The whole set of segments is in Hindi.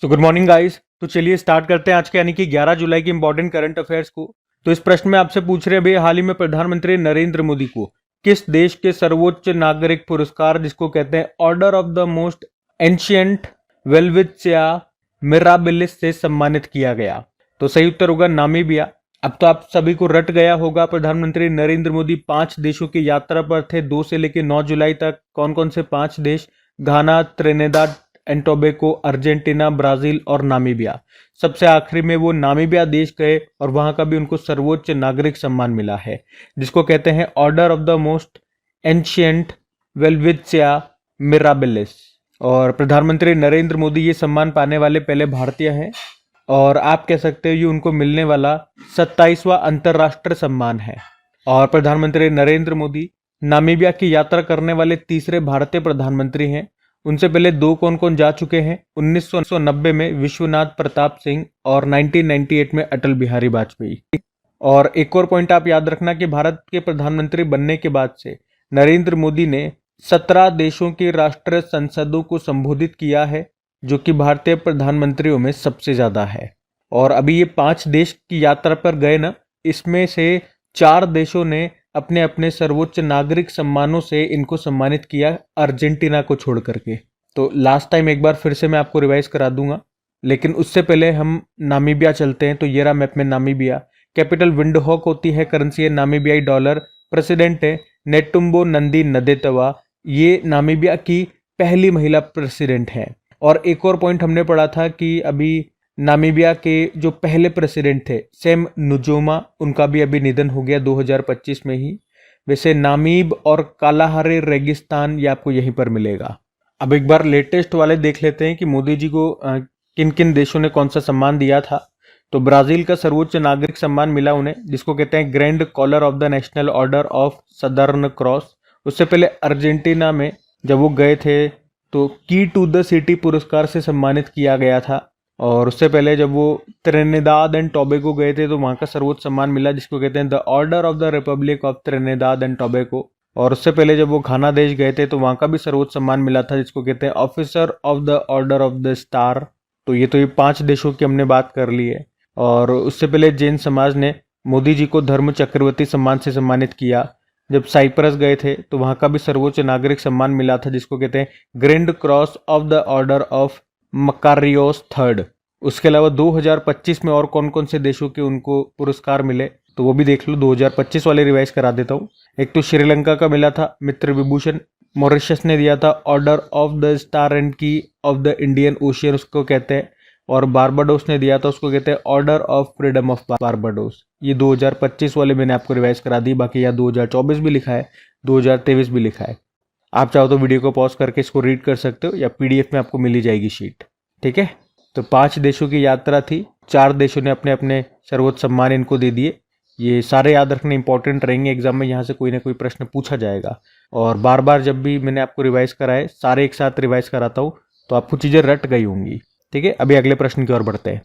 So good morning guys. तो चलिए स्टार्ट करते हैं आज के यानी कि 11 जुलाई के इंपॉर्टेंट करंट अफेयर्स को। तो इस प्रश्न में आपसे पूछ रहे हैं भैया, हाल ही में प्रधानमंत्री नरेंद्र मोदी को किस देश के सर्वोच्च नागरिक पुरस्कार जिसको कहते हैं order of the most ancient Welwitschia mirabilis से सम्मानित किया गया? तो सही उत्तर होगा नामीबिया। अब तो आप सभी को रट गया होगा, प्रधानमंत्री नरेंद्र मोदी 5 देशों की यात्रा पर थे 2 से लेकर 9 जुलाई तक। कौन कौन से 5 देश? Ghana, Trinidad and Tobago, Argentina, Brazil और नामीबिया। सबसे आखिरी में वो नामीबिया देश गए और वहां का भी उनको सर्वोच्च नागरिक सम्मान मिला है जिसको कहते हैं order of the most ancient Welwitschia mirabilis. और प्रधानमंत्री नरेंद्र मोदी ये सम्मान पाने वाले पहले भारतीय हैं और आप कह सकते हो ये उनको मिलने वाला 27वां अंतर्राष्ट्रीय सम्मान है। और प्रधानमंत्री नरेंद्र मोदी नामीबिया की यात्रा करने वाले तीसरे भारतीय प्रधानमंत्री हैं। उनसे पहले 2 कौन कौन जा चुके हैं? 1990 में विश्वनाथ प्रताप सिंह और 1998 में अटल बिहारी वाजपेयी। और एक और पॉइंट आप याद रखना कि भारत के प्रधानमंत्री बनने के बाद से नरेंद्र मोदी ने 17 देशों की राष्ट्रीय संसदों को संबोधित किया है, जो कि भारतीय प्रधानमंत्रियों में सबसे ज्यादा है। और अभी ये 5 देश की यात्रा पर गए ना, इसमें से 4 देशों ने अपने अपने सर्वोच्च नागरिक सम्मानों से इनको सम्मानित किया, अर्जेंटीना को छोड़ करके। तो लास्ट टाइम एक बार फिर से मैं आपको रिवाइज करा दूंगा, लेकिन उससे पहले हम नामीबिया चलते हैं। तो ये रहा मैप में नामीबिया। कैपिटल विंडहोक होती है, करेंसी है नामीबियाई डॉलर, प्रेसिडेंट है नेटुम्बो नंदी नदेतवा, ये नामीबिया की पहली महिला प्रेसिडेंट है। और एक और पॉइंट हमने पढ़ा था कि अभी नामीबिया के जो पहले प्रेसिडेंट थे सेम नुजोमा, उनका भी अभी निधन हो गया 2025 में ही। वैसे नामीब और कालाहारे रेगिस्तान ये आपको यहीं पर मिलेगा। अब एक बार लेटेस्ट वाले देख लेते हैं कि मोदी जी को किन किन देशों ने कौन सा सम्मान दिया था। तो ब्राजील का सर्वोच्च नागरिक सम्मान मिला उन्हें, जिसको कहते हैं Grand Collar of the National Order of Southern Cross. उससे पहले अर्जेंटीना में जब वो गए थे तो की टू द सिटी पुरस्कार से सम्मानित किया गया था। और उससे पहले जब वो त्रिनिदाद एंड टोबैगो गए थे तो वहाँ का सर्वोच्च सम्मान मिला, जिसको कहते हैं the order of the Republic of Trinidad and Tobago. और उससे पहले जब वो घाना देश गए थे तो वहाँ का भी सर्वोच्च सम्मान मिला था, जिसको कहते हैं officer of the order of the star. तो ये 5 देशों की हमने बात कर ली है। और उससे पहले जैन समाज ने मोदी जी को धर्म चक्रवर्ती सम्मान से सम्मानित किया। जब साइप्रस गए थे तो वहाँ का भी सर्वोच्च नागरिक सम्मान मिला था, जिसको कहते हैं grand cross of the order of Makarios third. उसके अलावा 2025 में और कौन कौन से देशों के उनको पुरस्कार मिले तो वो भी देख लो। 2025 वाले रिवाइज करा देता हूँ। एक तो श्रीलंका का मिला था मित्र विभूषण, मॉरिशस ने दिया था order of the star and की ऑफ द इंडियन ओशियन उसको कहते हैं, और बारबाडोस ने दिया था, उसको कहते हैं order of freedom of Barbados. ये 2025 वाले मैंने आपको रिवाइज करा दी। बाकी यहाँ 2024 भी लिखा है, 2023 भी लिखा है। आप चाहो तो वीडियो को पॉज करके इसको रीड कर सकते हो या पीडीएफ में आपको मिली जाएगी शीट। ठीक है, तो 5 देशों की यात्रा थी, 4 देशों ने अपने अपने सर्वोच्च सम्मान इनको दे दिए। ये सारे याद रखने इंपॉर्टेंट रहेंगे, एग्जाम में यहाँ से कोई ना कोई प्रश्न पूछा जाएगा। और बार बार जब भी मैंने आपको रिवाइज कराए, सारे एक साथ रिवाइज कराता हूँ तो आपको चीज़ें रट गई होंगी। ठीक है, अभी अगले प्रश्न की ओर बढ़ते हैं।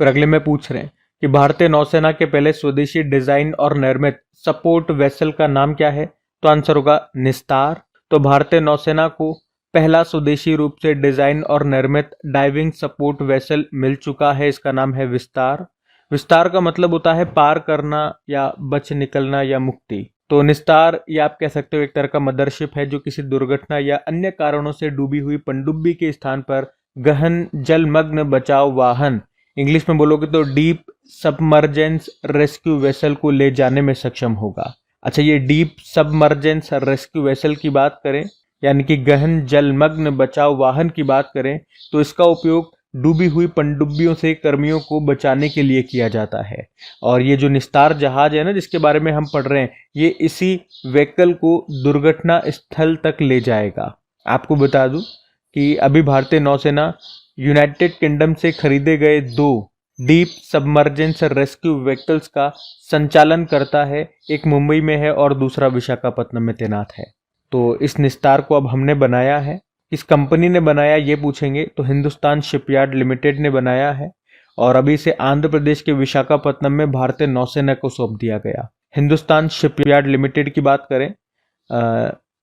फिर अगले में पूछ रहे हैं कि भारतीय नौसेना के पहले स्वदेशी डिजाइन और निर्मित सपोर्ट वेसल का नाम क्या है? तो आंसर होगा निस्तार। तो भारतीय नौसेना को पहला स्वदेशी रूप से डिजाइन और निर्मित डाइविंग सपोर्ट वेसल मिल चुका है, इसका नाम है विस्तार। विस्तार का मतलब होता है पार करना या बच निकलना या मुक्ति। तो निस्तार ये आप कह सकते हो एक तरह का मदरशिप है जो किसी दुर्घटना या अन्य कारणों से डूबी हुई पनडुब्बी के स्थान पर गहन जलमग्न बचाव वाहन, इंग्लिश में बोलोगे तो डीप सबमर्जेंस रेस्क्यू वेसल को ले जाने में सक्षम होगा। अच्छा, ये डीप सबमर्जेंस रेस्क्यू वेसल की बात करें यानी कि गहन जलमग्न बचाव वाहन की बात करें तो इसका उपयोग डूबी हुई पनडुब्बियों से कर्मियों को बचाने के लिए किया जाता है। और ये जो निस्तार जहाज है ना जिसके बारे में हम पढ़ रहे हैं, ये इसी व्हीकल को दुर्घटना स्थल तक ले जाएगा। आपको बता दूं कि अभी भारतीय नौसेना यूनाइटेड किंगडम से खरीदे गए 2 डीप सबमर्जेंस रेस्क्यू व्हीकल्स का संचालन करता है। एक मुंबई में है और दूसरा विशाखापत्तनम में तैनात है। तो इस निस्तार को अब हमने बनाया है। किस कंपनी ने बनाया ये पूछेंगे तो हिंदुस्तान शिपयार्ड लिमिटेड ने बनाया है। और अभी इसे आंध्र प्रदेश के विशाखापत्तनम में भारतीय नौसेना को सौंप दिया गया। हिंदुस्तान शिपयार्ड लिमिटेड की बात करें,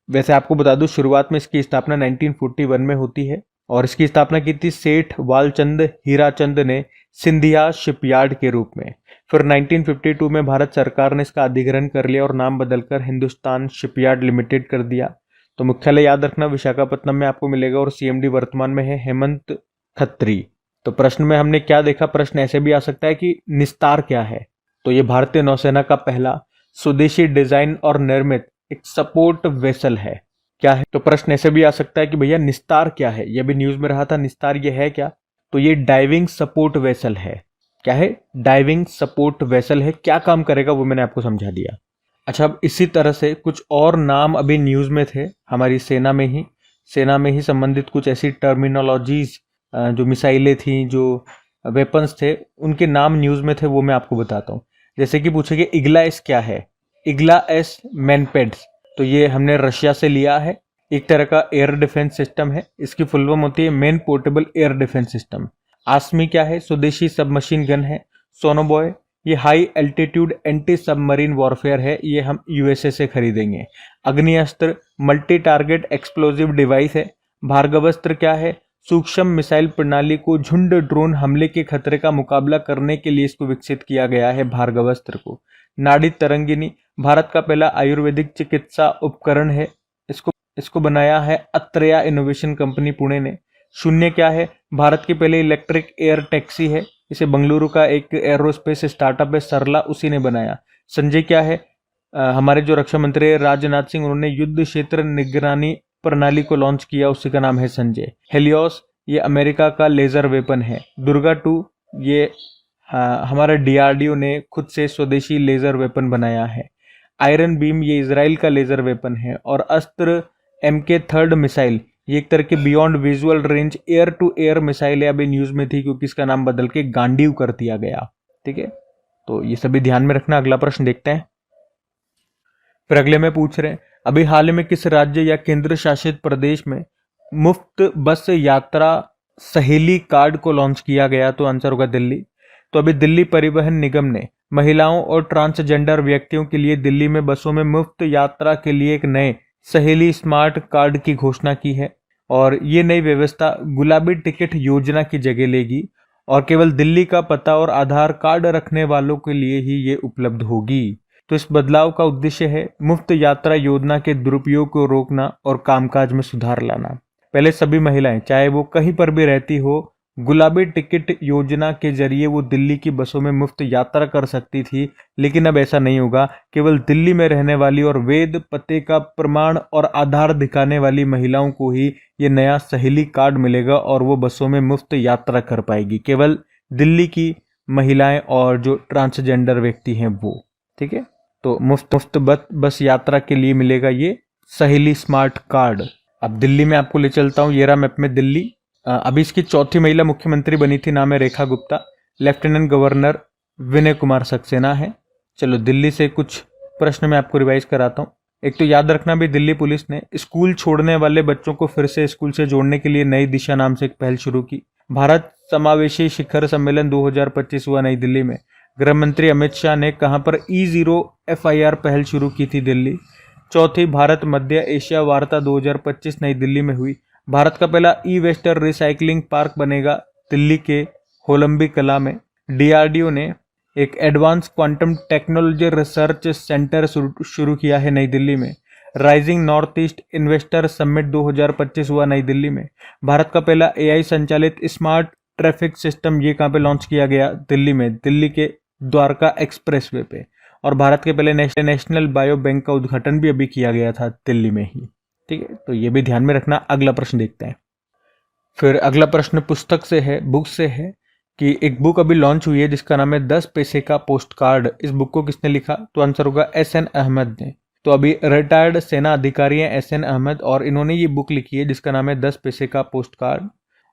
वैसे आपको बता दूं शुरुआत में इसकी स्थापना 1941 में होती है और इसकी स्थापना की थी सेठ वालचंद हीराचंद ने सिंधिया शिपयार्ड के रूप में। फिर 1952 में भारत सरकार ने इसका अधिग्रहण कर लिया और नाम बदलकर हिंदुस्तान शिपयार्ड लिमिटेड कर दिया। तो मुख्यालय याद रखना विशाखापट्टनम में आपको मिलेगा और सीएमडी वर्तमान में है हेमंत खत्री। तो प्रश्न में हमने क्या देखा, प्रश्न ऐसे भी आ सकता है कि निस्तार क्या है। तो ये भारतीय नौसेना का पहला स्वदेशी डिजाइन और निर्मित एक सपोर्ट वेसल है। क्या है, तो प्रश्न ऐसे भी आ सकता है कि भैया निस्तार क्या है, यह भी न्यूज में रहा था, निस्तार ये है क्या। तो ये डाइविंग सपोर्ट वेसल है। क्या है, डाइविंग सपोर्ट वेसल है। क्या काम करेगा वो मैंने आपको समझा दिया। अच्छा, अब इसी तरह से कुछ और नाम अभी न्यूज में थे हमारी सेना में ही संबंधित कुछ ऐसी टर्मिनोलॉजीज जो मिसाइलें थी, जो वेपन्स थे, उनके नाम न्यूज में थे, वो मैं आपको बताता हूँ। जैसे कि पूछे कि इग्ला एस क्या है, इग्ला एस मैनपेड्स, तो ये हमने रशिया से लिया है। एक तरह का एयर डिफेंस सिस्टम है। इसकी फुल फॉर्म होती है man portable air defence system. Asmi क्या है, स्वदेशी सबमशीन गन है। सोनोबॉय ये high altitude anti submarine warfare है, ये हम यूएसए से खरीदेंगे। अग्नि अस्त्र मल्टी टारगेट एक्सप्लोजिव डिवाइस है। भार्गवस्त्र क्या है, सूक्ष्म मिसाइल प्रणाली को झुंड ड्रोन हमले के खतरे का मुकाबला करने के लिए इसको विकसित किया गया है, भार्गवस्त्र को। नाड़ी तरंगिनी भारत का पहला आयुर्वेदिक चिकित्सा उपकरण है। इसको बनाया है अत्रेया इनोवेशन कंपनी पुणे ने। शून्य क्या है, भारत की पहले इलेक्ट्रिक एयर टैक्सी है। इसे बंगलुरु का एक एरोस्पेस स्टार्टअप है सरला, उसी ने बनाया। संजय क्या है, हमारे जो रक्षा मंत्री राजनाथ सिंह, उन्होंने युद्ध क्षेत्र निगरानी प्रणाली को लॉन्च किया, उसी का नाम है संजय। हेलियोस ये अमेरिका का लेजर वेपन है। दुर्गा 2 ये हमारा डीआरडीओ ने खुद से स्वदेशी लेजर वेपन बनाया है। आयरन बीम ये इजराइल का लेजर वेपन है। और अस्त्र MK3 मिसाइल ये एक तरह के beyond visual range air to air missile है। अभी न्यूज में थी क्योंकि इसका नाम बदल के गांडीव कर दिया गया। ठीक है, तो ये सभी ध्यान में रखना। अगला प्रश्न देखते हैं। फिर अगले में पूछ रहे हैं, अभी हाल में किस राज्य या केंद्र शासित प्रदेश में मुफ्त बस यात्रा सहेली कार्ड को लॉन्च किया गया? तो आंसर होगा दिल्ली। तो अभी दिल्ली परिवहन निगम ने महिलाओं और ट्रांसजेंडर व्यक्तियों के लिए दिल्ली में बसों में मुफ्त यात्रा के लिए एक नए सहेली स्मार्ट कार्ड की घोषणा की है। और ये नई व्यवस्था गुलाबी टिकट योजना की जगह लेगी और केवल दिल्ली का पता और आधार कार्ड रखने वालों के लिए ही ये उपलब्ध होगी। तो इस बदलाव का उद्देश्य है मुफ्त यात्रा योजना के दुरुपयोग को रोकना और कामकाज में सुधार लाना। पहले सभी महिलाएं, चाहे वो कहीं पर भी रहती हो, गुलाबी टिकट योजना के जरिए वो दिल्ली की बसों में मुफ्त यात्रा कर सकती थी, लेकिन अब ऐसा नहीं होगा। केवल दिल्ली में रहने वाली और वैध पते का प्रमाण और आधार दिखाने वाली महिलाओं को ही ये नया सहेली कार्ड मिलेगा और वो बसों में मुफ्त यात्रा कर पाएगी। केवल दिल्ली की महिलाएं और जो ट्रांसजेंडर व्यक्ति हैं वो। ठीक है, तो मुफ्त बस यात्रा के लिए मिलेगा ये सहेली स्मार्ट कार्ड। अब दिल्ली में आपको ले चलता हूँ। ये रहा मैप में दिल्ली। अभी इसकी चौथी महिला मुख्यमंत्री बनी थी, नाम है रेखा गुप्ता। लेफ्टिनेंट गवर्नर विनय कुमार सक्सेना है। चलो दिल्ली से कुछ प्रश्न मैं आपको रिवाइज कराता हूँ। एक तो याद रखना भी, दिल्ली पुलिस ने स्कूल छोड़ने वाले बच्चों को फिर से स्कूल से जोड़ने के लिए नई दिशा नाम से एक पहल शुरू की। भारत समावेशी शिखर सम्मेलन 2025 हुआ नई दिल्ली में। गृह मंत्री अमित शाह ने कहां पर E0 FIR पहल शुरू की थी? दिल्ली। चौथी भारत मध्य एशिया वार्ता 2025 नई दिल्ली में हुई। भारत का पहला ई-वेस्टर रिसाइकलिंग पार्क बनेगा दिल्ली के होलंबी कला में। डीआरडीओ ने एक advance quantum technology research centre शुरू किया है नई दिल्ली में। Rising north east investor summit 2025 हुआ नई दिल्ली में। भारत का पहला AI संचालित स्मार्ट ट्रैफिक सिस्टम ये कहाँ पे लॉन्च किया गया? दिल्ली में, दिल्ली के द्वारका एक्सप्रेसवे पे। और भारत के पहले नेशनल बायो बैंक का उद्घाटन भी अभी किया गया था दिल्ली में ही। ठीक है, तो ये भी ध्यान में रखना। अगला प्रश्न देखते हैं। फिर अगला प्रश्न पुस्तक से है, बुक से है कि एक बुक अभी लॉन्च हुई है जिसका नाम है 10 पैसे का पोस्ट कार्ड। इस बुक को किसने लिखा? तो आंसर होगा SN अहमद ने। तो अभी रिटायर्ड सेना अधिकारी हैं SN अहमद और इन्होंने ये बुक लिखी है जिसका नाम है 10 पैसे का पोस्ट कार्ड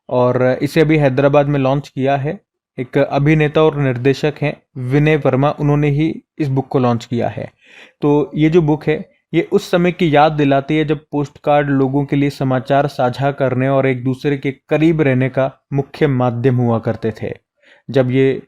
और इसे अभी हैदराबाद में लॉन्च किया है। एक अभिनेता और निर्देशक हैं विनय वर्मा, उन्होंने ही इस बुक को लॉन्च किया है। तो ये जो बुक है ये उस समय की याद दिलाती है जब पोस्ट कार्ड लोगों के लिए समाचार साझा करने और एक दूसरे के करीब रहने का मुख्य माध्यम हुआ करते थे। जब ये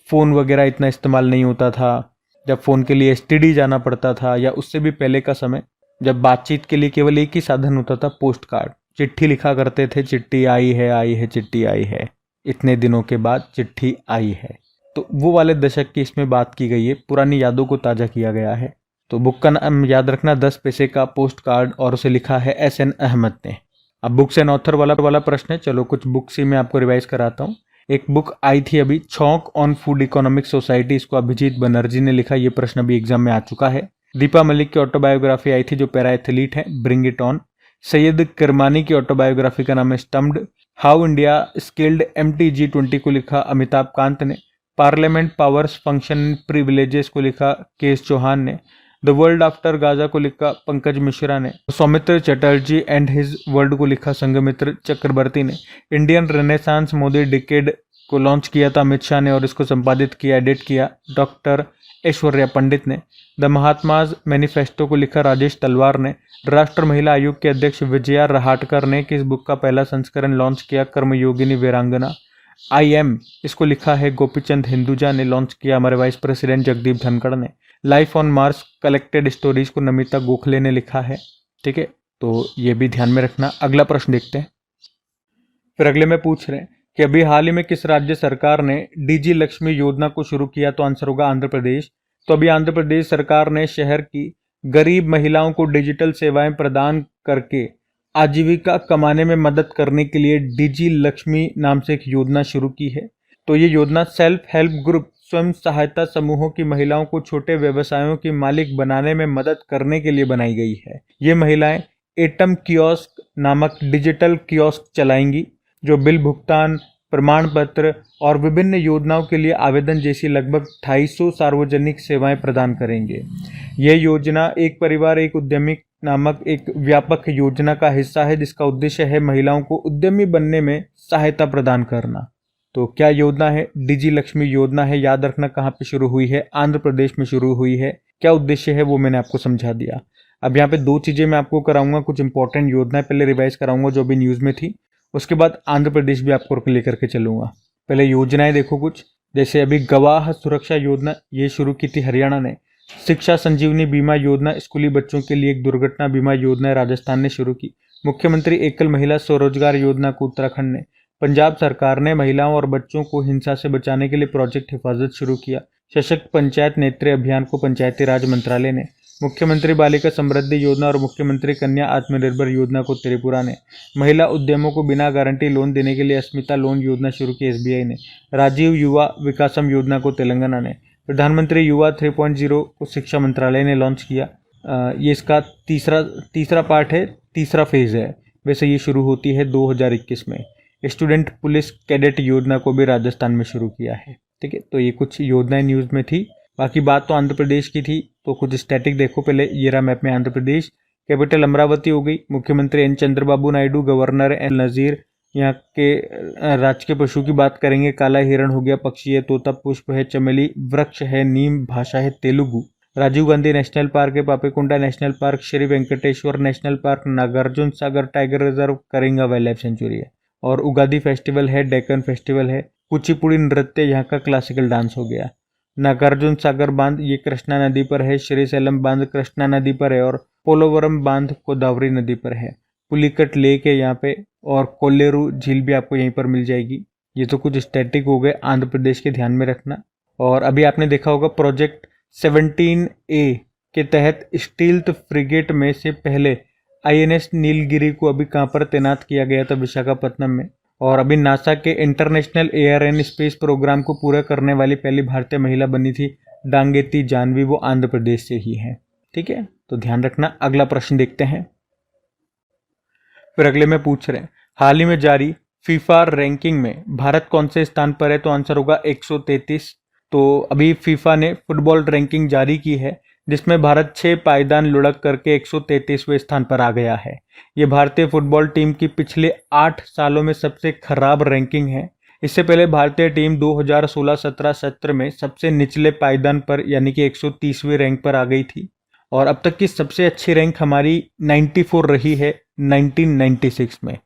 फ़ोन वगैरह इतना इस्तेमाल नहीं होता था, जब फ़ोन के लिए STD जाना पड़ता था, या उससे भी पहले का समय जब बातचीत के लिए केवल एक ही साधन होता था, पोस्ट कार्ड। चिट्ठी लिखा करते थे, चिट्ठी आई है, चिट्ठी आई है, इतने दिनों के बाद चिट्ठी आई है। तो वो वाले दशक की इसमें बात की गई है, पुरानी यादों को ताज़ा किया गया है। तो बुक का नाम याद रखना, 10 पैसे का पोस्ट कार्ड, और उसे लिखा है SN अहमद ने। अब बुक्स एंड ऑथर वाला प्रश्न है, चलो कुछ बुक्स ही मैं आपको रिवाइज कराता हूँ। एक बुक आई थी अभी, छौंक ऑन फूड इकोनॉमिक सोसाइटी, इसको अभिजीत बनर्जी ने लिखा। ये प्रश्न अभी एग्जाम में आ चुका है। दीपा मलिक की ऑटोबायोग्राफी आई थी जो पैरा एथलीट है, bring it on. Syed Kirmani की ऑटोबायोग्राफी का नाम है stumped. How India scaled MTG20 को लिखा अमिताभ कांत ने। पार्लियामेंट पावर्स फंक्शन प्रिविलेजेस को लिखा KS चौहान ने। द वर्ल्ड आफ्टर गाजा को लिखा पंकज मिश्रा ने। Soumitra Chatterjee and his world को लिखा संघमित्र चक्रवर्ती ने। इंडियन रेनेसांस मोदी डिकेड को लॉन्च किया था अमित शाह ने, और इसको संपादित किया, एडिट किया डॉक्टर ऐश्वर्या पंडित ने। द महात्माज मैनिफेस्टो को लिखा राजेश तलवार ने। राष्ट्र महिला आयोग के अध्यक्ष विजया रहाटकर ने किस बुक का पहला संस्करण लॉन्च किया? कर्मयोगिनी वीरांगना। IM इसको लिखा है गोपीचंद हिंदुजा ने, लॉन्च किया हमारे वाइस प्रेसिडेंट जगदीप धनखड़ ने। Life on Mars collected stories को नमिता गोखले ने लिखा है। ठीक है, तो ये भी ध्यान में रखना। अगला प्रश्न देखते हैं। फिर अगले में पूछ रहे हैं कि अभी हाल ही में किस राज्य सरकार ने DG लक्ष्मी योजना को शुरू किया? तो आंसर होगा आंध्र प्रदेश। तो अभी आंध्र प्रदेश सरकार ने शहर की गरीब महिलाओं को डिजिटल सेवाएं प्रदान करके आजीविका कमाने में मदद करने के लिए DG लक्ष्मी नाम से एक योजना शुरू की है। तो ये योजना सेल्फ हेल्प ग्रुप, स्वयं सहायता समूहों की महिलाओं को छोटे व्यवसायों की मालिक बनाने में मदद करने के लिए बनाई गई है। ये महिलाएं एटम कियोस्क नामक डिजिटल कियोस्क चलाएंगी जो बिल भुगतान, प्रमाण पत्र और विभिन्न योजनाओं के लिए आवेदन जैसी लगभग 250 सार्वजनिक सेवाएं प्रदान करेंगे। यह योजना एक परिवार एक उद्यमी नामक एक व्यापक योजना का हिस्सा है जिसका उद्देश्य है महिलाओं को उद्यमी बनने में सहायता प्रदान करना। तो क्या योजना है? DG लक्ष्मी योजना है। याद रखना कहाँ पे शुरू हुई है? आंध्र प्रदेश में शुरू हुई है। क्या उद्देश्य है वो मैंने आपको समझा दिया। अब यहाँ पे दो चीजें मैं आपको कराऊंगा, कुछ इंपॉर्टेंट योजनाएं पहले रिवाइज कराऊंगा जो भी न्यूज में थी, उसके बाद आंध्र प्रदेश भी आपको लेकर के चलूंगा। पहले योजनाएं देखो कुछ, जैसे अभी गवाह सुरक्षा योजना ये शुरू की थी हरियाणा ने। शिक्षा संजीवनी बीमा योजना स्कूली बच्चों के लिए एक दुर्घटना बीमा योजना राजस्थान ने शुरू की। मुख्यमंत्री एकल महिला स्वरोजगार योजना को उत्तराखंड ने। पंजाब सरकार ने महिलाओं और बच्चों को हिंसा से बचाने के लिए प्रोजेक्ट हिफाजत शुरू किया। सशक्त पंचायत नेत्री अभियान को पंचायती राज मंत्रालय ने। मुख्यमंत्री बालिका समृद्धि योजना और मुख्यमंत्री कन्या आत्मनिर्भर योजना को त्रिपुरा ने। महिला उद्यमों को बिना गारंटी लोन देने के लिए अस्मिता लोन योजना शुरू की SBI ने। राजीव युवा विकासम योजना को तेलंगाना ने। प्रधानमंत्री युवा 3.0 को शिक्षा मंत्रालय ने लॉन्च किया। ये इसका तीसरा पार्ट है, तीसरा फेज है। वैसे ये शुरू होती है 2021 में। स्टूडेंट पुलिस कैडेट योजना को भी राजस्थान में शुरू किया है। ठीक है, तो ये कुछ योजनाएं न्यूज में थी। बाकी बात तो आंध्र प्रदेश की थी, तो कुछ स्टैटिक देखो। पहले ये रहा मैप में आंध्र प्रदेश। कैपिटल अमरावती हो गई। मुख्यमंत्री N Chandrababu Naidu, governor N नजीर। यहाँ के राजकीय पशु की बात करेंगे, काला हिरण हो गया, पक्षी है तोता, पुष्प है चमेली, वृक्ष है नीम, भाषा है तेलुगु। राजीव गांधी नेशनल पार्क है, Papikonda national park, Shri Venkateswara national park, Nagarjuna Sagar tiger reserve, Coringa wildlife sanctuary है। और उगादी फेस्टिवल है, डेक्कन फेस्टिवल है। कुचिपुड़ी नृत्य यहाँ का क्लासिकल डांस हो गया। नागार्जुन सागर बांध ये कृष्णा नदी पर है। श्रीशैलम बांध कृष्णा नदी पर है और पोलोवरम बांध गोदावरी नदी पर है। पुलिकट लेक है यहाँ पे, और कोल्लेरू झील भी आपको यहीं पर मिल जाएगी। ये तो कुछ स्टैटिक हो गए आंध्र प्रदेश के, ध्यान में रखना। और अभी आपने देखा होगा प्रोजेक्ट 17A के तहत स्टील्थ फ्रिगेट में से पहले INS नीलगिरी को अभी कहाँ पर तैनात किया गया था? विशाखापत्तनम में। और अभी नासा के international air and space programme को पूरा करने वाली पहली भारतीय महिला बनी थी डांगेती जानवी, वो आंध्र प्रदेश से ही है। ठीक है, तो ध्यान रखना। अगला प्रश्न देखते हैं। फिर अगले में पूछ रहे हैं हाल ही में जारी फीफा रैंकिंग में भारत कौन से स्थान पर है? तो आंसर होगा 133। तो अभी फीफा ने फुटबॉल रैंकिंग जारी की है जिसमें भारत 6 पायदान लुढ़क करके 133वें स्थान पर आ गया है। ये भारतीय फुटबॉल टीम की पिछले 8 सालों में सबसे खराब रैंकिंग है। इससे पहले भारतीय टीम 2016-17 सत्र में सबसे निचले पायदान पर यानी कि 130वें रैंक पर आ गई थी। और अब तक की सबसे अच्छी रैंक हमारी 94 रही है 1996 में।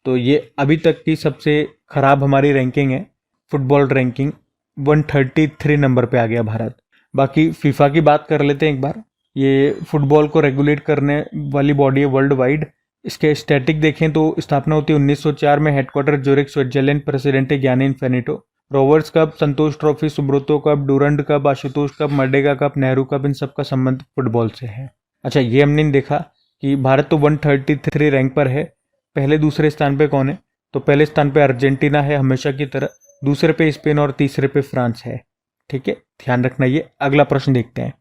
तो ये अभी तक की सबसे खराब हमारी रैंकिंग है। फुटबॉल रैंकिंग 133 नंबर पे आ गया भारत। बाकी फीफा की बात कर लेते हैं एक बार। ये फुटबॉल को रेगुलेट करने वाली बॉडी है वर्ल्ड वाइड। इसके स्टैटिक देखें तो स्थापना होती है 1904 में, हेडक्वार्टर ज्यूरिख स्विट्जरलैंड, प्रेसिडेंट है Gianni Infantino. Rovers cup, Santosh trophy, Subroto cup, Durand cup, Ashutosh cup, Merdeka cup, Nehru cup, इन सब का संबंध फुटबॉल से है। अच्छा, ये हमने देखा कि भारत तो 133 रैंक पर है। पहले दूसरे स्थान पे कौन है? तो पहले स्थान पे अर्जेंटीना है हमेशा की तरह, दूसरे पे स्पेन और तीसरे पे फ्रांस है। ठीक है, ध्यान रखना। ये अगला प्रश्न देखते हैं।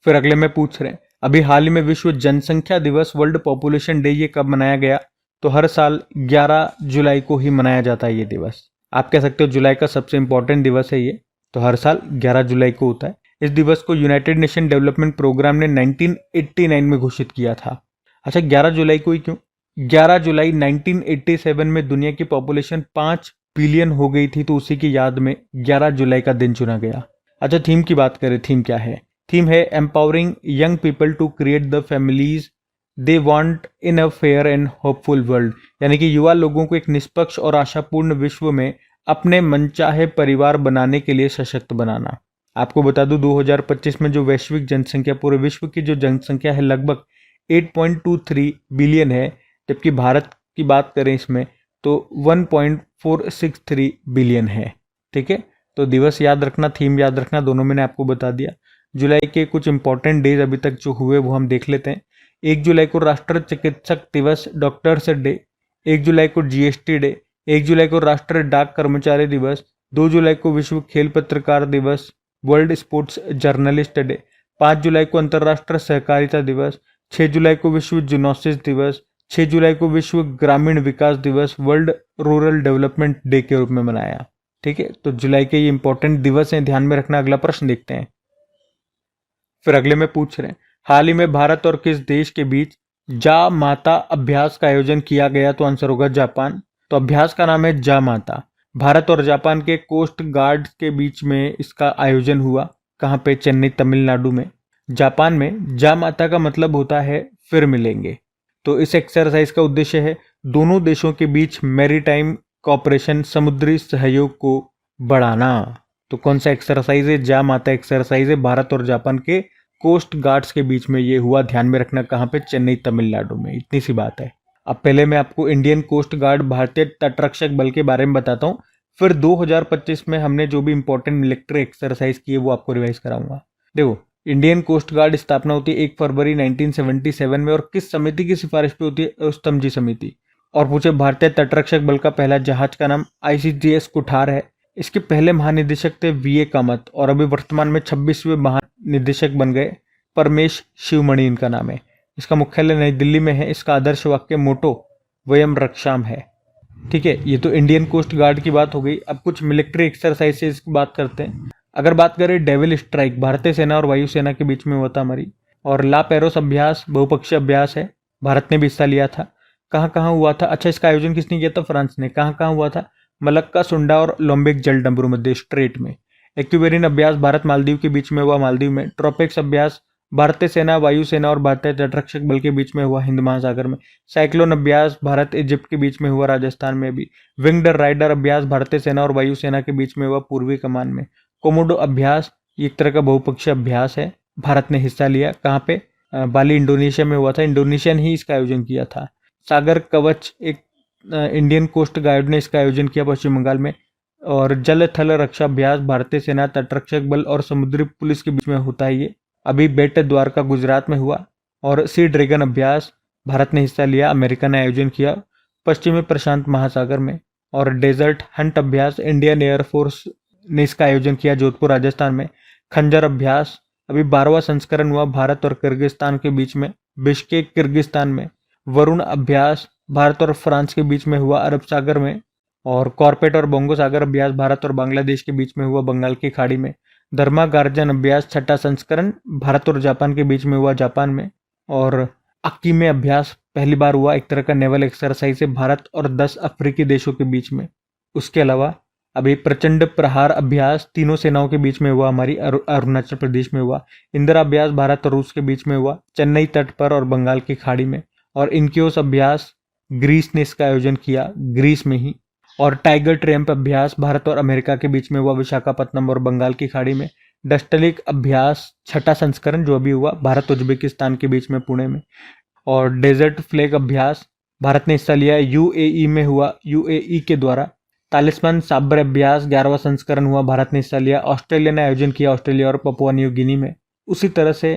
फिर अगले में पूछ रहे हैं, अभी हाल ही में विश्व जनसंख्या दिवस, वर्ल्ड पॉपुलेशन डे, ये कब मनाया गया? तो हर साल 11 जुलाई को ही मनाया जाता है ये दिवस। आप कह सकते हो जुलाई का सबसे इंपॉर्टेंट दिवस है ये, तो हर साल 11 जुलाई को होता है। इस दिवस को यूनाइटेड नेशन डेवलपमेंट प्रोग्राम ने 1989 में घोषित किया था। अच्छा, 11 जुलाई को ही क्यों? 11 जुलाई 1987 में दुनिया की पॉपुलेशन 5 बिलियन हो गई थी, तो उसी की याद में 11 जुलाई का दिन चुना गया। अच्छा, थीम की बात करें, थीम क्या है? थीम है empowering young people to create the families they want in a fair and hopeful world, यानी कि युवा लोगों को एक निष्पक्ष और आशापूर्ण विश्व में अपने मनचाहे परिवार बनाने के लिए सशक्त बनाना। आपको बता दूं, 2025 में जो वैश्विक जनसंख्या, पूरे विश्व की जो जनसंख्या है लगभग 8.23 बिलियन है, जबकि भारत की बात करें इसमें तो 1.463 बिलियन है। ठीक है, तो दिवस याद रखना, थीम याद रखना, दोनों मैंने आपको बता दिया। जुलाई के कुछ इंपॉर्टेंट डेज अभी तक जो हुए वो हम देख लेते हैं। 1 जुलाई को राष्ट्रीय चिकित्सक दिवस, डॉक्टर्स डे। 1 जुलाई को जीएसटी डे। 1 जुलाई को राष्ट्रीय डाक कर्मचारी दिवस। 2 जुलाई को विश्व खेल पत्रकार दिवस, वर्ल्ड स्पोर्ट्स जर्नलिस्ट डे। 5 जुलाई को अंतर्राष्ट्रीय सहकारिता दिवस। 6 जुलाई को विश्व जूनोसिस दिवस। 6 जुलाई को विश्व ग्रामीण विकास दिवस, वर्ल्ड रूरल डेवलपमेंट डे के रूप में मनाया। ठीक है, तो जुलाई के ये इंपॉर्टेंट दिवस हैं, ध्यान में रखना। अगला प्रश्न देखते हैं। फिर अगले में पूछ रहे हैं, हाल ही में भारत और किस देश के बीच जा माता अभ्यास का आयोजन किया गया? तो आंसर होगा जापान। तो अभ्यास का नाम है जा माता। भारत और जापान के कोस्ट गार्ड के बीच में इसका आयोजन हुआ। कहाँ पे? चेन्नई, तमिलनाडु में। जापान में जा माता का मतलब होता है फिर मिलेंगे। तो इस एक्सरसाइज का उद्देश्य है दोनों देशों के बीच मैरीटाइम कॉपरेशन, समुद्री सहयोग को बढ़ाना। तो कौन सा एक्सरसाइज है? जा माता एक्सरसाइज है, भारत और जापान के कोस्ट गार्ड्स के बीच में ये हुआ। ध्यान में रखना, कहाँ पे? चेन्नई, तमिलनाडु में। इतनी सी बात है। अब पहले मैं आपको इंडियन कोस्ट गार्ड, भारतीय तटरक्षक बल के बारे में बताता हूँ, फिर 2025 में हमने जो भी इंपॉर्टेंट मिलिट्री एक्सरसाइज की है वो आपको रिवाइज कराऊंगा। देखो, इंडियन कोस्ट गार्ड स्थापना होती है 1 फरवरी 1977 में, और किस समिति की सिफारिश पे होती है? रुस्तम जी समिति। और पूछे भारतीय तटरक्षक बल का पहला जहाज का नाम ICGS कुठार है। इसके पहले महानिदेशक थे VA कामत, और अभी वर्तमान में 26वें महानिदेशक बन गए परमेश शिवमणि इनका नाम है। इसका मुख्यालय नई दिल्ली में है। इसका आदर्श वाक्य मोटो वयम रक्षाम है। ठीक है, ये तो इंडियन कोस्ट गार्ड की बात हो गई। अब कुछ मिलिट्री एक्सरसाइजेस की बात करते हैं। अगर बात करें डेविल स्ट्राइक, भारतीय सेना और वायुसेना के बीच में हुआ था हमारी। और ला पेरोस अभ्यास बहुपक्षीय अभ्यास है, भारत ने भी हिस्सा लिया था। कहाँ कहाँ हुआ था? अच्छा, इसका आयोजन किसने किया था? फ्रांस ने। कहाँ कहाँ हुआ था? मलक्का, सुंडा और लोम्बिक जलडमरू मध्य स्ट्रेट में। एक्यूबेरिन अभ्यास भारत मालदीव के बीच में हुआ, मालदीव में। ट्रोपेक्स अभ्यास भारतीय सेना, वायुसेना और भारतीय तटरक्षक बल के बीच में हुआ, हिंद महासागर में। साइक्लोन अभ्यास भारत इजिप्ट के बीच में हुआ, राजस्थान में भी। विंग्ड राइडर अभ्यास भारतीय सेना और वायुसेना के बीच में हुआ, पूर्वी कमान में। कोमोडो अभ्यास ये एक तरह का बहुपक्षीय अभ्यास है, भारत ने हिस्सा लिया। कहाँ पे? बाली, इंडोनेशिया में हुआ था। इंडोनेशिया ने ही इसका आयोजन किया था। सागर कवच, एक इंडियन कोस्ट गार्ड ने इसका आयोजन किया पश्चिम बंगाल में। और जल थल रक्षा अभ्यास भारतीय सेना, तटरक्षक बल और समुद्री पुलिस के बीच में होता है ये, अभी बेट द्वारका गुजरात में हुआ। और सी ड्रैगन अभ्यास भारत ने हिस्सा लिया, अमेरिका ने आयोजन किया पश्चिमी प्रशांत महासागर में। और डेजर्ट हंट अभ्यास इंडियन एयरफोर्स ने इसका आयोजन किया, जोधपुर राजस्थान में। खंजर अभ्यास अभी 12वां संस्करण हुआ, भारत और किर्गिस्तान के बीच में, बिश्केक किर्गिस्तान में। वरुण अभ्यास भारत और फ्रांस के बीच में हुआ, अरब सागर में। और कॉर्पेट और बोंगो सागर अभ्यास भारत और बांग्लादेश के बीच में हुआ, बंगाल की खाड़ी में। धर्मा गार्जन अभ्यास 6ठा संस्करण भारत और जापान के बीच में हुआ, जापान में। और अकीमे अभ्यास पहली बार हुआ, एक तरह का नेवल एक्सरसाइज है, भारत और 10 अफ्रीकी देशों के बीच में। उसके अलावा अभी प्रचंड प्रहार अभ्यास तीनों सेनाओं के बीच में हुआ, हमारी अरुणाचल प्रदेश में हुआ। इंदिरा अभ्यास भारत और रूस के बीच में हुआ, चेन्नई तट पर और बंगाल की खाड़ी में। और इनक्योस अभ्यास ग्रीस ने इसका आयोजन किया, ग्रीस में ही। और टाइगर ट्रैम्प अभ्यास भारत और अमेरिका के बीच में हुआ, विशाखापत्तनम और बंगाल की खाड़ी में। डस्टलिक अभ्यास 6ठा संस्करण जो अभी हुआ, भारत उज्बेकिस्तान के बीच में, पुणे में। और डेजर्ट फ्लैग अभ्यास भारत ने हिस्सा लिया, यूएई में हुआ, यूएई के द्वारा। तालिस्मान साबर अभ्यास 11वां संस्करण हुआ, भारत ने हिस्सा लिया, ऑस्ट्रेलिया ने आयोजन किया, ऑस्ट्रेलिया और पपुआ न्यू गिनी में। उसी तरह से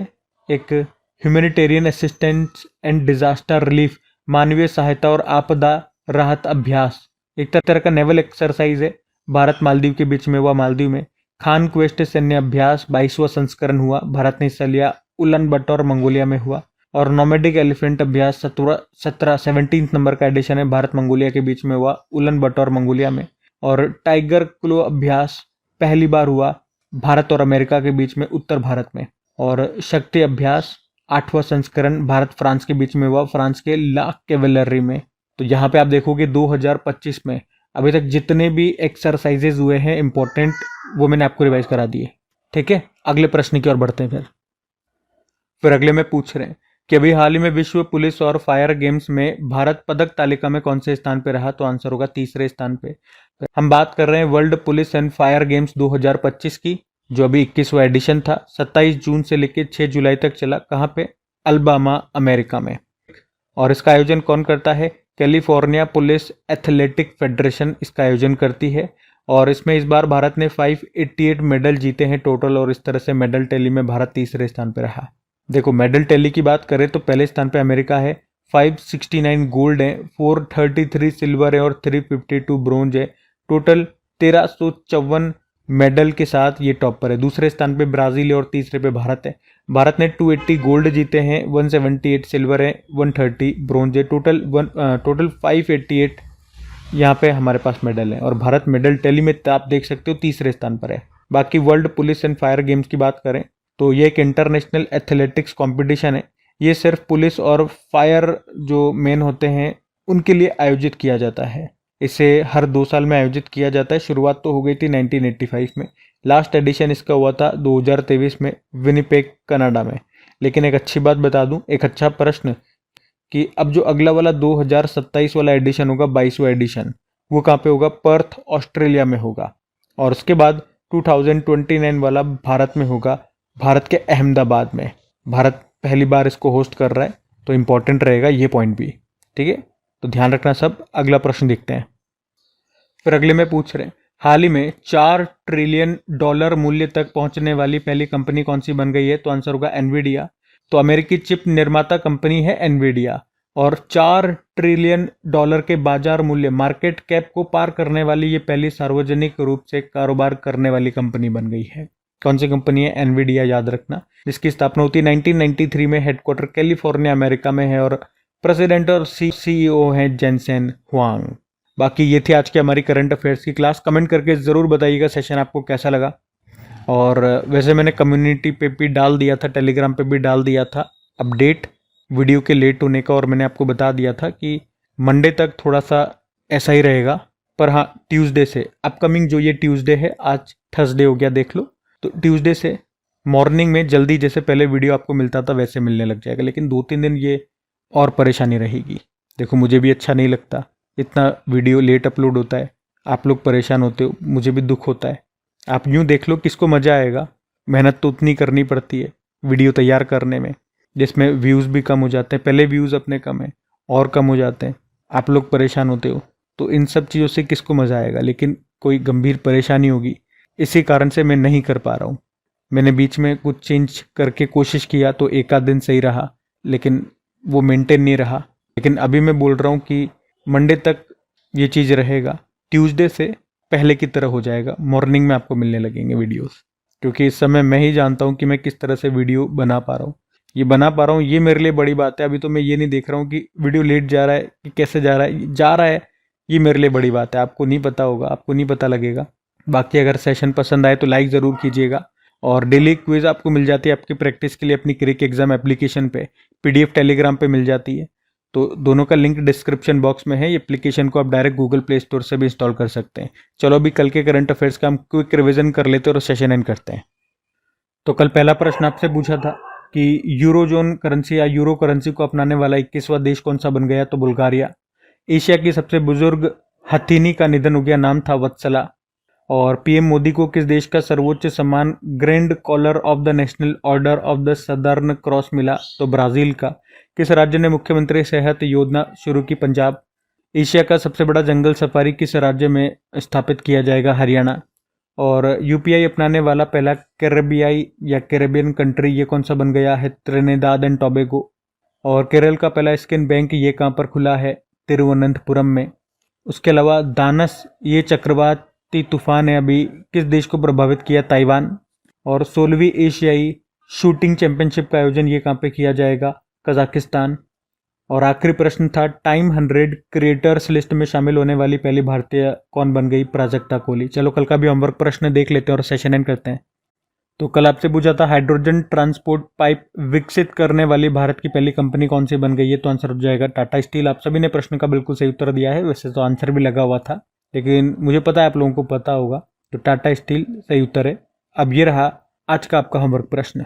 एक humanitarian assistance and disaster relief, मानवीय सहायता और आपदा राहत अभ्यास, एक तरह का नेवल एक्सरसाइज है, भारत मालदीव के बीच में हुआ, मालदीव में। खान क्वेस्ट सैन्य अभ्यास 22वां संस्करण हुआ, भारत ने हिस्सा लिया, उलन बटोर मंगोलिया में हुआ। और नोमैडिक एलिफेंट अभ्यास 17 नंबर का एडिशन है, भारत मंगोलिया के बीच में हुआ, उलन बटोर मंगोलिया में। और टाइगर क्लो अभ्यास पहली बार हुआ भारत और अमेरिका के बीच में, उत्तर भारत में। और शक्ति अभ्यास 8वां संस्करण भारत फ्रांस के बीच में हुआ, फ्रांस के ला कैवेलरी में। तो यहाँ पे आप देखोगे 2025 में अभी तक जितने भी एक्सरसाइजेज हुए हैं इंपॉर्टेंट, वो मैंने आपको रिवाइज करा दिए। ठीक है, अगले प्रश्न की ओर बढ़ते हैं। फिर अगले में पूछ रहे हैं कि अभी हाल ही में विश्व पुलिस और फायर गेम्स में भारत पदक तालिका में कौन से स्थान पे रहा, तो आंसर होगा तीसरे स्थान पे। हम बात कर रहे हैं world police and fire games 2025 की, जो अभी 21वां एडिशन था, 27 जून से लेकर 6 जुलाई तक चला। कहाँ पे? अल्बामा, अमेरिका में। और इसका आयोजन कौन करता है? कैलिफोर्निया पुलिस एथलेटिक फेडरेशन इसका आयोजन करती है। और इसमें इस बार भारत ने 588 मेडल जीते हैं टोटल, और इस तरह से मेडल टैली में भारत तीसरे स्थान पर रहा। देखो, मेडल टैली की बात करें तो पहले स्थान पे अमेरिका है, 569 गोल्ड है, 433 सिल्वर है और 352 ब्रोंज है। टोटल 1354 मेडल के साथ ये टॉप पर है। दूसरे स्थान पे ब्राजील है और तीसरे पे भारत है। भारत ने 280 गोल्ड जीते हैं, 178 सिल्वर है, 130 ब्रोंज है। टोटल 588 यहाँ पे हमारे पास मेडल है। और भारत मेडल टैली में आप देख सकते हो तीसरे स्थान पर है। बाकी world police and fire games की बात करें तो ये एक इंटरनेशनल एथलेटिक्स कंपटीशन है। ये सिर्फ पुलिस और फायर जो मेन होते हैं उनके लिए आयोजित किया जाता है। इसे हर 2 साल में आयोजित किया जाता है। शुरुआत तो हो गई थी 1985 में, लास्ट एडिशन इसका हुआ था 2023 में विनिपेग, कनाडा में। लेकिन एक अच्छी बात बता दूं, एक अच्छा प्रश्न, कि अब जो अगला वाला 2027 वाला एडिशन होगा, 22वां एडिशन, वो कहाँ पे होगा? पर्थ, ऑस्ट्रेलिया में होगा। और उसके बाद 2029 वाला भारत में होगा, भारत के अहमदाबाद में। भारत पहली बार इसको होस्ट कर रहा है, तो इंपॉर्टेंट रहेगा ये पॉइंट भी। ठीक है, तो ध्यान रखना सब। अगला प्रश्न देखते हैं। फिर अगले में पूछ रहे हैं, हाल ही में $4 ट्रिलियन मूल्य तक पहुंचने वाली पहली कंपनी कौन सी बन गई है? तो आंसर होगा एनवीडिया। तो अमेरिकी चिप निर्माता कंपनी है एनवीडिया, और $4 ट्रिलियन के बाजार मूल्य, मार्केट कैप को पार करने वाली ये पहली सार्वजनिक रूप से कारोबार करने वाली कंपनी बन गई है। कौन सी कंपनी है? एनवीडिया, याद रखना, जिसकी स्थापना होती है 1993 में, हेडक्वार्टर कैलिफोर्निया, अमेरिका में है, और प्रेसिडेंट और सीईओ हैं जेनसेन हुआंग। बाकी ये थी आज की हमारी करंट अफेयर्स की क्लास। कमेंट करके ज़रूर बताइएगा सेशन आपको कैसा लगा। और वैसे मैंने कम्युनिटी पे भी डाल दिया था, टेलीग्राम पे भी डाल दिया था अपडेट वीडियो के लेट होने का, और मैंने आपको बता दिया था कि मंडे तक थोड़ा सा ऐसा ही रहेगा। पर हाँ, ट्यूसडे से अपकमिंग जो ये ट्यूसडे है, आज थर्सडे हो गया देख लो, तो ट्यूसडे से मॉर्निंग में जल्दी, जैसे पहले वीडियो आपको मिलता था वैसे मिलने लग जाएगा। लेकिन 2-3 दिन ये और परेशानी रहेगी। देखो, मुझे भी अच्छा नहीं लगता इतना वीडियो लेट अपलोड होता है, आप लोग परेशान होते हो, मुझे भी दुख होता है। आप यूँ देख लो, किसको मज़ा आएगा? मेहनत तो उतनी करनी पड़ती है वीडियो तैयार करने में, जिसमें व्यूज़ भी कम हो जाते हैं। पहले व्यूज़ अपने कम है और कम हो जाते हैं, आप लोग परेशान होते हो, तो इन सब चीज़ों से किसको मज़ा आएगा? लेकिन कोई गंभीर परेशानी होगी, इसी कारण से मैं नहीं कर पा रहा हूँ। मैंने बीच में कुछ चेंज करके कोशिश किया तो एक आध दिन सही रहा, लेकिन वो मेंटेन नहीं रहा। लेकिन अभी मैं बोल रहा हूँ कि मंडे तक ये चीज़ रहेगा, ट्यूसडे से पहले की तरह हो जाएगा, मॉर्निंग में आपको मिलने लगेंगे वीडियोस। क्योंकि इस समय मैं ही जानता हूँ कि मैं किस तरह से वीडियो बना पा रहा हूँ। ये बना पा रहा हूँ, ये मेरे लिए बड़ी बात है। अभी तो मैं ये नहीं देख रहा हूँ कि वीडियो लेट जा रहा है कि कैसे जा रहा है, ये मेरे लिए बड़ी बात है। आपको नहीं पता होगा, आपको नहीं पता लगेगा। बाकी अगर सेशन पसंद आए तो लाइक ज़रूर कीजिएगा। और डेली क्विज आपको मिल जाती है आपकी प्रैक्टिस के लिए अपनी क्रिक एग्जाम एप्लीकेशन पे, PDF टेलीग्राम पे मिल जाती है। तो दोनों का लिंक डिस्क्रिप्शन बॉक्स में है। ये एप्लीकेशन को आप डायरेक्ट गूगल प्ले स्टोर से भी इंस्टॉल कर सकते हैं। चलो अभी कल के करंट अफेयर्स का हम क्विक रिवीजन कर लेते हैं और सेशन एंड करते हैं। तो कल पहला प्रश्न आपसे पूछा था कि यूरोजोन करेंसी या यूरो करेंसी को अपनाने वाला 21वां देश कौन सा बन गया? तो बुल्गारिया। एशिया की सबसे बुजुर्ग हथिनी का निधन हो गया, नाम था वत्सला। और पीएम मोदी को किस देश का सर्वोच्च सम्मान Grand Collar of the National Order of the Southern Cross मिला? तो ब्राजील का। किस राज्य ने मुख्यमंत्री सेहत योजना शुरू की? पंजाब। एशिया का सबसे बड़ा जंगल सफारी किस राज्य में स्थापित किया जाएगा? हरियाणा। और यूपीआई अपनाने वाला पहला कैरेबियाई या कैरेबियन कंट्री ये कौन सा बन गया है? Trinidad and Tobago. और केरल का पहला स्किन बैंक ये कहाँ पर खुला है? तिरुवनंतपुरम में। उसके अलावा दानस ये चक्रवाती तूफान है अभी किस देश को प्रभावित किया? ताइवान। और 16वीं एशियाई शूटिंग चैंपियनशिप का आयोजन ये कहाँ पे किया जाएगा? कजाकिस्तान। और आखिरी प्रश्न था टाइम 100 क्रिएटर्स लिस्ट में शामिल होने वाली पहली भारतीय कौन बन गई? प्राजक्ता कोहली। चलो कल का भी होमवर्क प्रश्न देख लेते हैं और सेशन एंड करते हैं। तो कल आपसे पूछा था हाइड्रोजन ट्रांसपोर्ट पाइप विकसित करने वाली भारत की पहली कंपनी कौन सी बन गई है? तो आंसर हो जाएगा टाटा स्टील। आप सभी ने प्रश्न का बिल्कुल सही उत्तर दिया है, वैसे तो आंसर भी लगा हुआ था लेकिन मुझे पता है आप लोगों को पता होगा, तो टाटा स्टील सही उत्तर है। अब ये रहा आज का आपका होमवर्क प्रश्न।